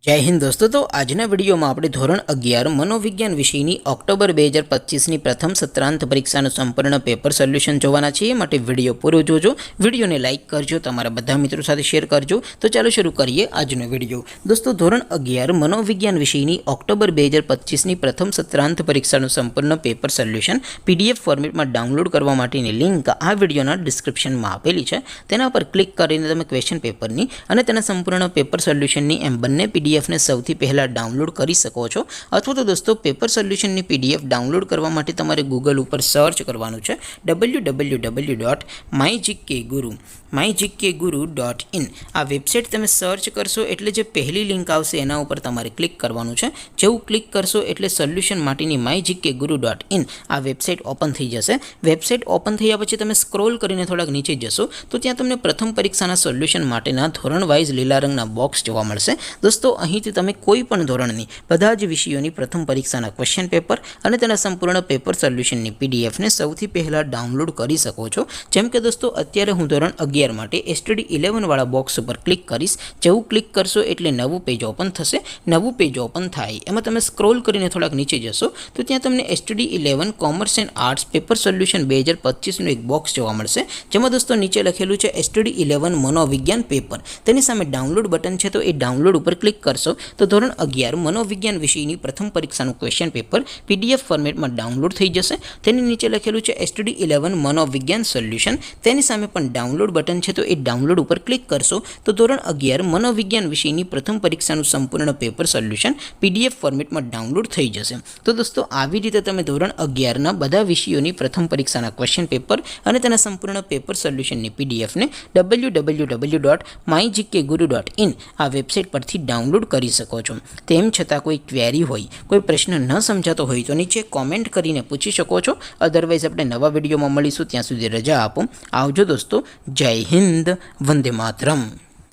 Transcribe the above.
जय हिंद दोस्तों। तो आजना विडियो में આપણે ધોરણ 11 મનોવિજ્ઞાન વિષયની ઓક્ટોબર 2025ની પ્રથમ સત્રાંત પરીક્ષાનું સંપૂર્ણ પેપર સોલ્યુશન જોવાના છીએ। માટે વિડિયો પૂરો જોજો, વિડિયોને લાઈક કરજો, તમારા બધા મિત્રો સાથે શેર કરજો। તો ચાલો શરૂ કરીએ આજનો વિડિયો। દોસ્તો ધોરણ 11 મનોવિજ્ઞાન વિષયની ઓક્ટોબર 2025ની પ્રથમ સત્રાંત પરીક્ષાનું સંપૂર્ણ પેપર સોલ્યુશન પીડીએફ ફોર્મેટમાં ડાઉનલોડ કરવા માટેની લિંક આ વિડિયોના ડિસ્ક્રિપ્શનમાં આપેલી છે। તેના પર ક્લિક કરીને તમે ક્વેશ્ચન પેપરની અને તેના સંપૂર્ણ પેપર સોલ્યુશનની એમ બંને પીડીએફ ने સૌથી પહેલા ડાઉનલોડ કરી શકો છો। અથવા તો દોસ્તો પેપર સોલ્યુશનની પીડીએફ ડાઉનલોડ કરવા માટે તમારે ગૂગલ ઉપર સર્ચ કરવાનું છે www.mygkguru.in। આ વેબસાઇટ તમે સર્ચ કરશો એટલે જે પહેલી લિંક આવશે એના ઉપર તમારે ક્લિક કરવાનું છે। જેવું ક્લિક કરશો એટલે સોલ્યુશન માટેની mygkguru.in આ વેબસાઇટ ઓપન થઈ જશે। વેબસાઇટ ઓપન થયા પછી તમે સ્ક્રોલ કરીને થોડાક નીચે જશો તો ત્યાં તમને પ્રથમ પરીક્ષાના સોલ્યુશન માટેના ધોરણ વાઇઝ લીલા રંગના બોક્સ જોવા મળશે। દોસ્તો અહીંથી તમે કોઈ પણ ધોરણની બધા જ વિષયોની પ્રથમ પરીક્ષાના ક્વેશ્ચન પેપર અને તેના સંપૂર્ણ પેપર સોલ્યુશનની પીડીએફને સૌથી પહેલાં ડાઉનલોડ કરી શકો છો। જેમ કે દોસ્તો અત્યારે હું ધોરણ 11 માટે STD 11 વાળા બોક્સ ઉપર ક્લિક કરીશ। જેવું ક્લિક કરશો એટલે નવું પેજ ઓપન થશે। નવું પેજ ઓપન થાય એમાં તમે સ્ક્રોલ કરીને થોડાક નીચે જશો તો ત્યાં તમને STD 11 commerce and arts paper solution 2025નું એક બોક્સ જોવા મળશે। જેમાં દોસ્તો નીચે લખેલું છે STD 11 મનોવિજ્ઞાન પેપર। તેની સામે ડાઉનલોડ બટન છે, તો એ ડાઉનલોડ ઉપર ક્લિક કરશો તો ધોરણ 11 મનોવિજ્ઞાન વિષયની પ્રથમ પરીક્ષાનું ક્વેશ્ચન પેપર પીડીએફ ફોર્મેટમાં ડાઉનલોડ થઈ જશે। તેની નીચે લખેલું છે STD 11 મનોવિજ્ઞાન સોલ્યુશન। તેની સામે પણ ડાઉનલોડ બટન છે, તો એ ડાઉનલોડ ઉપર ક્લિક કરશો તો ધોરણ 11 મનોવિજ્ઞાન વિષયની પ્રથમ પરીક્ષાનું સંપૂર્ણ પેપર સોલ્યુશન પીડીએફ ફોર્મેટમાં ડાઉનલોડ થઈ જશે। તો દોસ્તો આવી રીતે તમે ધોરણ 11ના બધા વિષયોની પ્રથમ પરીક્ષાના ક્વેશ્ચન પેપર અને તેના સંપૂર્ણ પેપર સોલ્યુશનની પીડીએફને www.mygkguru.in આ વેબસાઇટ પરથી ડાઉનલોડ કરી શકો છો। તેમ છતાં કોઈ ક્વેરી હોય, કોઈ પ્રશ્ન ન સમજાતો હોય તો નીચે કોમેન્ટ કરીને પૂછી શકો છો। અધરવાઇઝ આપણે નવા વિડીયોમાં મળીશું, ત્યાં સુધી રજા આપો। આવજો દોસ્તો। જય હિન્દ, વંદે માતરમ।